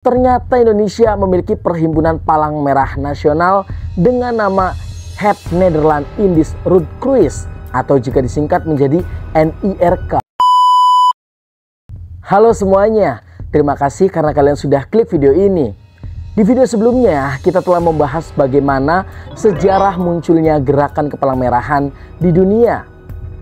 Ternyata Indonesia memiliki perhimpunan palang merah nasional dengan nama Het Nederland Indisch Rode Kruis atau jika disingkat menjadi NIRK. Halo semuanya, terima kasih karena kalian sudah klik video ini. Di video sebelumnya kita telah membahas bagaimana sejarah munculnya gerakan kepalang-merahan di dunia.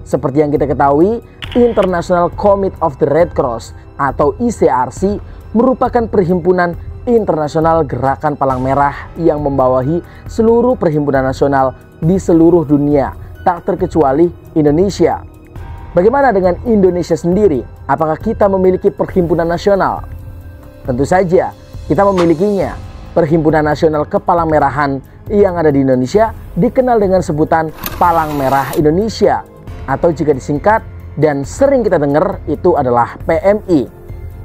Seperti yang kita ketahui, International Committee of the Red Cross atau ICRC merupakan perhimpunan internasional gerakan palang merah yang membawahi seluruh perhimpunan nasional di seluruh dunia, tak terkecuali Indonesia. Bagaimana dengan Indonesia sendiri? Apakah kita memiliki perhimpunan nasional? Tentu saja kita memilikinya. Perhimpunan Nasional Kepalang Merahan yang ada di Indonesia dikenal dengan sebutan Palang Merah Indonesia atau jika disingkat dan sering kita dengar itu adalah PMI.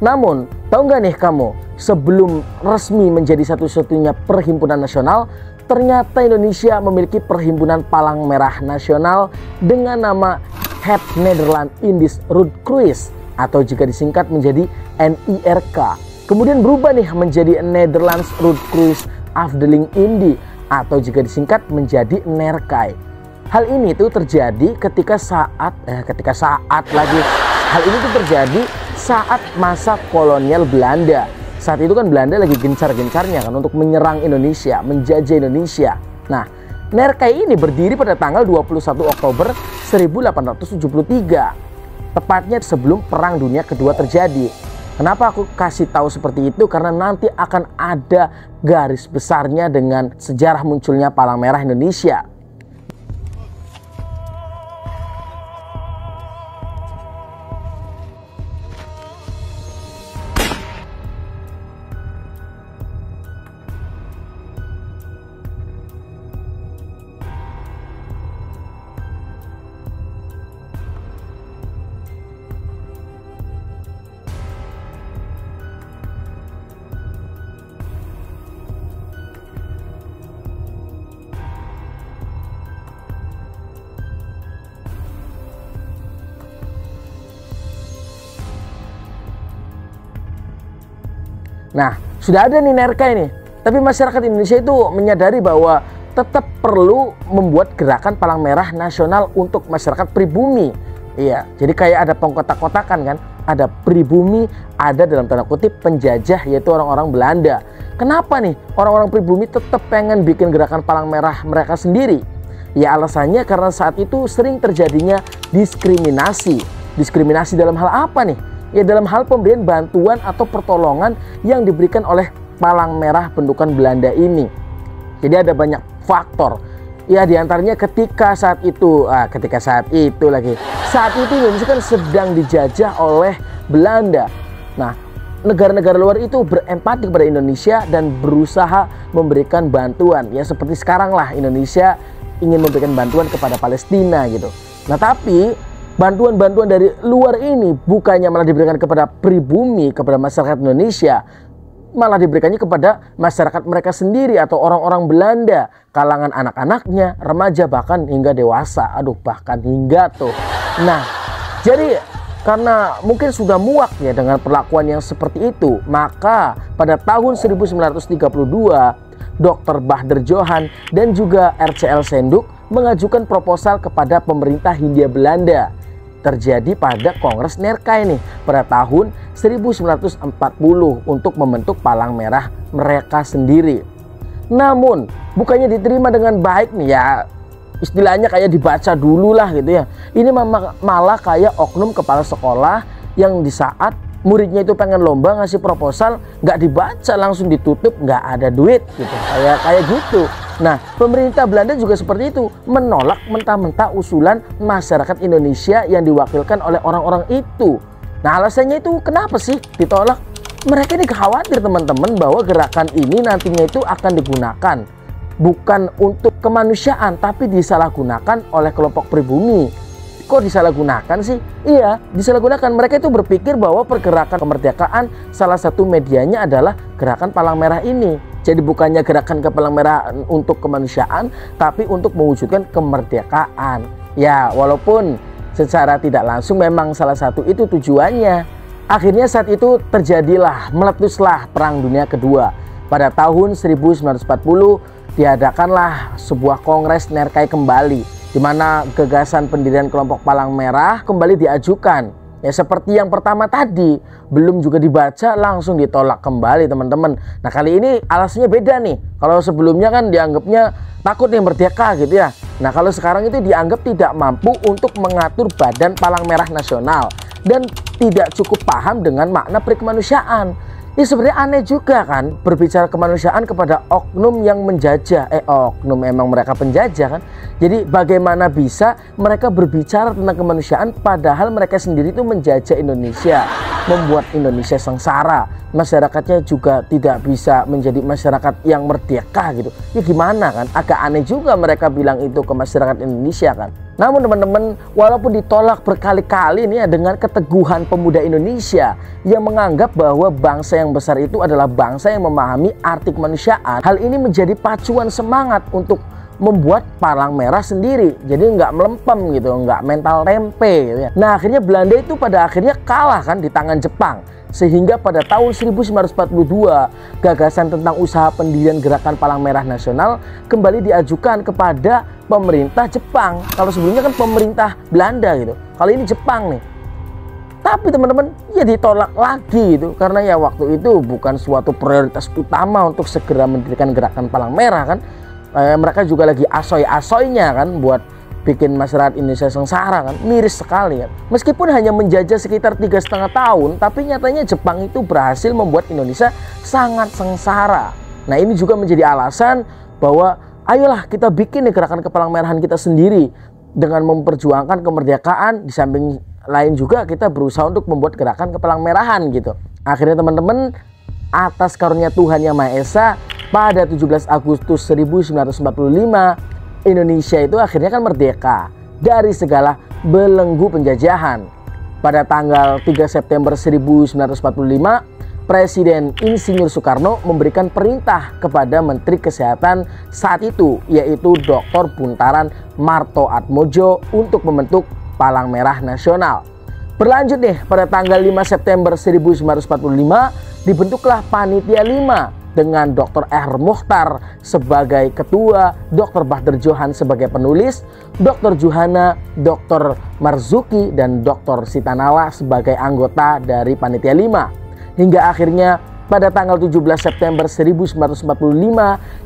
Namun, tahu nggak nih kamu, sebelum resmi menjadi satu-satunya perhimpunan nasional, ternyata Indonesia memiliki perhimpunan palang merah nasional dengan nama Het Nederland Indisch Rode Kruis atau jika disingkat menjadi NIRK. Kemudian berubah nih menjadi Nederlands Rode Kruis Afdeling Indi atau jika disingkat menjadi NERKAI. Hal ini tuh terjadi Hal ini tuh terjadi saat masa kolonial Belanda. Saat itu kan Belanda lagi gencar-gencarnya kan untuk menyerang Indonesia, menjajah Indonesia. Nah, NERKAI ini berdiri pada tanggal 21 Oktober 1873. Tepatnya sebelum Perang Dunia Kedua terjadi. Kenapa aku kasih tahu seperti itu? Karena nanti akan ada garis besarnya dengan sejarah munculnya Palang Merah Indonesia. Nah, sudah ada nih NERKAI ini. Tapi masyarakat Indonesia itu menyadari bahwa tetap perlu membuat gerakan palang merah nasional untuk masyarakat pribumi. Iya, jadi kayak ada pengkotak-kotakan kan. Ada pribumi, ada dalam tanda kutip penjajah yaitu orang-orang Belanda. Kenapa nih orang-orang pribumi tetap pengen bikin gerakan palang merah mereka sendiri? Ya alasannya karena saat itu sering terjadinya diskriminasi. Diskriminasi dalam hal apa nih? Ya dalam hal pemberian bantuan atau pertolongan yang diberikan oleh palang merah bentukan Belanda ini. Jadi ada banyak faktor. Ya diantaranya saat itu Indonesia kan sedang dijajah oleh Belanda. Nah, negara-negara luar itu berempati kepada Indonesia dan berusaha memberikan bantuan. Ya seperti sekarang lah Indonesia ingin memberikan bantuan kepada Palestina gitu. Nah tapi bantuan-bantuan dari luar ini bukannya malah diberikan kepada pribumi, kepada masyarakat Indonesia, malah diberikannya kepada masyarakat mereka sendiri atau orang-orang Belanda, kalangan anak-anaknya, remaja bahkan hingga dewasa. Bahkan hingga tuh. Nah, jadi karena mungkin sudah muak ya dengan perlakuan yang seperti itu, maka pada tahun 1932 Dr. Bahdar Johan dan juga RCL Senduk mengajukan proposal kepada pemerintah Hindia Belanda. Terjadi pada Kongres NERKAI nih pada tahun 1940 untuk membentuk palang merah mereka sendiri. Namun bukannya diterima dengan baik nih ya, istilahnya kayak dibaca dulu lah gitu ya. Ini malah kayak oknum kepala sekolah yang di saat muridnya itu pengen lomba ngasih proposal nggak dibaca langsung ditutup, nggak ada duit gitu, kayak gitu. Nah, pemerintah Belanda juga seperti itu, menolak mentah-mentah usulan masyarakat Indonesia yang diwakilkan oleh orang-orang itu. Nah, alasannya itu kenapa sih ditolak? Mereka ini khawatir teman-teman bahwa gerakan ini nantinya itu akan digunakan bukan untuk kemanusiaan tapi disalahgunakan oleh kelompok pribumi. Kok disalahgunakan sih? Iya, disalahgunakan. Mereka itu berpikir bahwa pergerakan kemerdekaan salah satu medianya adalah gerakan palang merah ini. Jadi bukannya gerakan kepalang merah untuk kemanusiaan, tapi untuk mewujudkan kemerdekaan. Ya, walaupun secara tidak langsung memang salah satu itu tujuannya. Akhirnya saat itu terjadilah, meletuslah Perang Dunia Kedua. Pada tahun 1940 diadakanlah sebuah kongres Nerkai kembali, di mana gagasan pendirian kelompok Palang Merah kembali diajukan. Ya seperti yang pertama tadi, belum juga dibaca langsung ditolak kembali teman-teman. Nah kali ini alasannya beda nih. Kalau sebelumnya kan dianggapnya takut nih merdeka gitu ya. Nah kalau sekarang itu dianggap tidak mampu untuk mengatur Badan Palang Merah Nasional dan tidak cukup paham dengan makna perikemanusiaan. Ini sebenarnya aneh juga kan, berbicara kemanusiaan kepada oknum yang menjajah. Oknum emang mereka penjajah kan. Jadi bagaimana bisa mereka berbicara tentang kemanusiaan padahal mereka sendiri itu menjajah Indonesia, membuat Indonesia sengsara, masyarakatnya juga tidak bisa menjadi masyarakat yang merdeka gitu. Ya gimana kan, agak aneh juga mereka bilang itu ke masyarakat Indonesia kan. Namun teman-teman, walaupun ditolak berkali-kali nih ya, dengan keteguhan pemuda Indonesia yang menganggap bahwa bangsa yang besar itu adalah bangsa yang memahami arti kemanusiaan, hal ini menjadi pacuan semangat untuk membuat Palang Merah sendiri. Jadi nggak melempem gitu, nggak mental tempe gitu ya. Nah akhirnya Belanda itu pada akhirnya kalah kan di tangan Jepang. Sehingga pada tahun 1942 gagasan tentang usaha pendirian Gerakan Palang Merah Nasional kembali diajukan kepada pemerintah Jepang. Kalau sebelumnya kan pemerintah Belanda gitu, kali ini Jepang nih. Tapi teman-teman ya ditolak lagi gitu, karena ya waktu itu bukan suatu prioritas utama untuk segera mendirikan Gerakan Palang Merah kan. Mereka juga lagi asoy-asoynya kan buat bikin masyarakat Indonesia sengsara kan, miris sekali kan. Meskipun hanya menjajah sekitar 3,5 tahun, tapi nyatanya Jepang itu berhasil membuat Indonesia sangat sengsara. Nah ini juga menjadi alasan bahwa ayolah kita bikin nih gerakan Palang Merahan kita sendiri dengan memperjuangkan kemerdekaan. Di samping lain juga kita berusaha untuk membuat gerakan Palang Merahan gitu. Akhirnya teman-teman, atas karunia Tuhan Yang Maha Esa, pada 17 Agustus 1945 Indonesia itu akhirnya kan merdeka dari segala belenggu penjajahan. Pada tanggal 3 September 1945, Presiden Insinyur Soekarno memberikan perintah kepada Menteri Kesehatan saat itu, yaitu Dr. Buntaran Martoatmojo, untuk membentuk Palang Merah Nasional. Berlanjut nih, pada tanggal 5 September 1945 dibentuklah Panitia 5 dengan Dr. R. Mokhtar sebagai ketua, Dr. Bahdar Johan sebagai penulis, Dr. Juhana, Dr. Marzuki, dan Dr. Sitanala sebagai anggota dari Panitia 5. Hingga akhirnya pada tanggal 17 September 1945,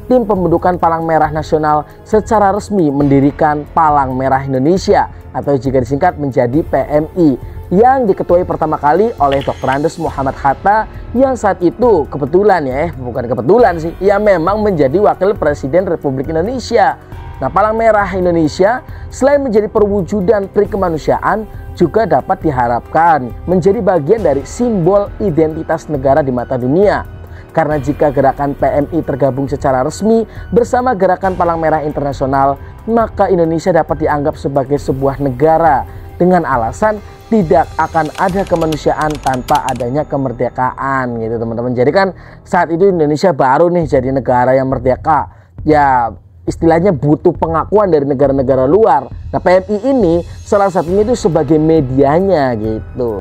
tim pembentukan Palang Merah Nasional secara resmi mendirikan Palang Merah Indonesia atau jika disingkat menjadi PMI, yang diketuai pertama kali oleh Dr. Andes Muhammad Hatta yang saat itu kebetulan bukan kebetulan sih, ya memang menjadi Wakil Presiden Republik Indonesia. Nah, Palang Merah Indonesia selain menjadi perwujudan peri kemanusiaan juga dapat diharapkan menjadi bagian dari simbol identitas negara di mata dunia. Karena jika gerakan PMI tergabung secara resmi bersama Gerakan Palang Merah Internasional, maka Indonesia dapat dianggap sebagai sebuah negara dengan alasan tidak akan ada kemanusiaan tanpa adanya kemerdekaan gitu teman-teman. Jadi kan saat itu Indonesia baru nih jadi negara yang merdeka, ya istilahnya butuh pengakuan dari negara-negara luar. Nah PMI ini salah satunya itu sebagai medianya gitu.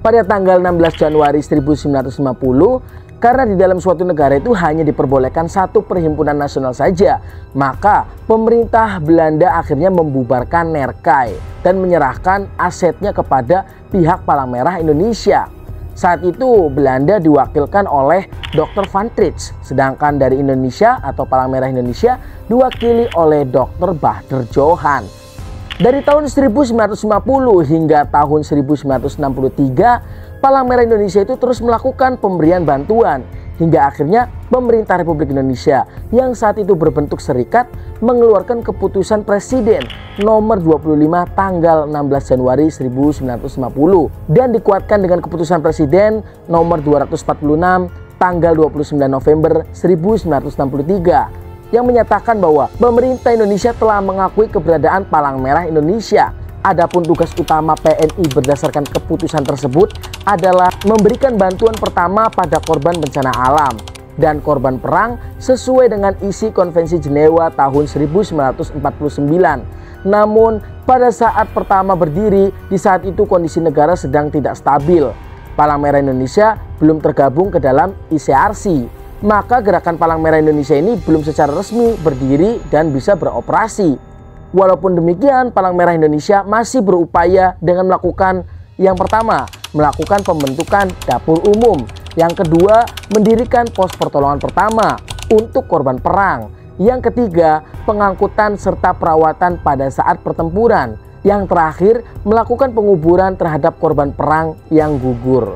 Pada tanggal 16 Januari 1950, karena di dalam suatu negara itu hanya diperbolehkan satu perhimpunan nasional saja, maka pemerintah Belanda akhirnya membubarkan Nerkai dan menyerahkan asetnya kepada pihak Palang Merah Indonesia. Saat itu Belanda diwakilkan oleh Dr. Van Trich, sedangkan dari Indonesia atau Palang Merah Indonesia diwakili oleh Dr. Bahdar Johan. Dari tahun 1950 hingga tahun 1963, Palang Merah Indonesia itu terus melakukan pemberian bantuan hingga akhirnya pemerintah Republik Indonesia yang saat itu berbentuk serikat mengeluarkan keputusan Presiden nomor 25 tanggal 16 Januari 1950 dan dikuatkan dengan keputusan Presiden nomor 246 tanggal 29 November 1963 yang menyatakan bahwa pemerintah Indonesia telah mengakui keberadaan Palang Merah Indonesia. Adapun tugas utama PMI berdasarkan keputusan tersebut adalah memberikan bantuan pertama pada korban bencana alam dan korban perang sesuai dengan isi Konvensi Jenewa tahun 1949. Namun pada saat pertama berdiri, di saat itu kondisi negara sedang tidak stabil. Palang Merah Indonesia belum tergabung ke dalam ICRC. Maka gerakan Palang Merah Indonesia ini belum secara resmi berdiri dan bisa beroperasi. Walaupun demikian, Palang Merah Indonesia masih berupaya dengan melakukan yang pertama, melakukan pembentukan dapur umum. Yang kedua, mendirikan pos pertolongan pertama untuk korban perang. Yang ketiga, pengangkutan serta perawatan pada saat pertempuran. Yang terakhir, melakukan penguburan terhadap korban perang yang gugur.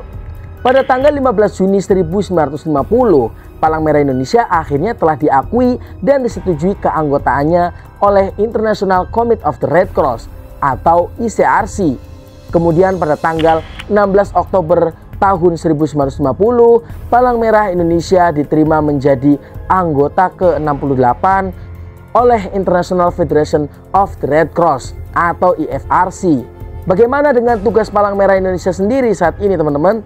Pada tanggal 15 Juni 1950, Palang Merah Indonesia akhirnya telah diakui dan disetujui keanggotaannya oleh International Committee of the Red Cross atau ICRC. Kemudian pada tanggal 16 Oktober tahun 1950, Palang Merah Indonesia diterima menjadi anggota ke-68 oleh International Federation of the Red Cross atau IFRC. Bagaimana dengan tugas Palang Merah Indonesia sendiri saat ini, teman-teman?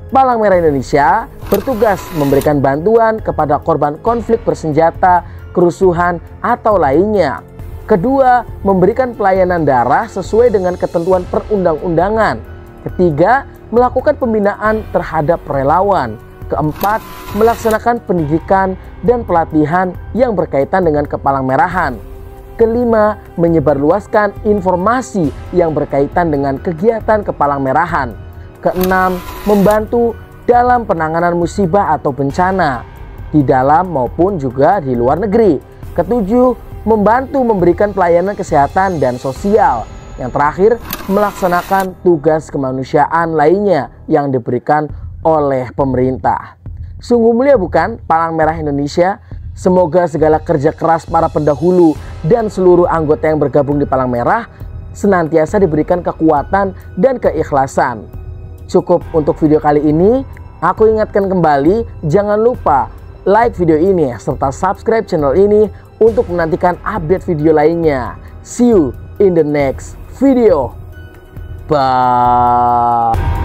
Palang Merah Indonesia bertugas memberikan bantuan kepada korban konflik bersenjata, kerusuhan, atau lainnya. Kedua, memberikan pelayanan darah sesuai dengan ketentuan perundang-undangan. Ketiga, melakukan pembinaan terhadap relawan. Keempat, melaksanakan pendidikan dan pelatihan yang berkaitan dengan kepalang merahan. Kelima, menyebarluaskan informasi yang berkaitan dengan kegiatan kepalang merahan. Keenam, membantu dalam penanganan musibah atau bencana di dalam maupun juga di luar negeri. Ketujuh, membantu memberikan pelayanan kesehatan dan sosial. Yang terakhir, melaksanakan tugas kemanusiaan lainnya yang diberikan oleh pemerintah. Sungguh mulia bukan Palang Merah Indonesia? Semoga segala kerja keras para pendahulu dan seluruh anggota yang bergabung di Palang Merah senantiasa diberikan kekuatan dan keikhlasan. Cukup untuk video kali ini. Aku ingatkan kembali, jangan lupa like video ini serta subscribe channel ini untuk menantikan update video lainnya. See you in the next video. Bye.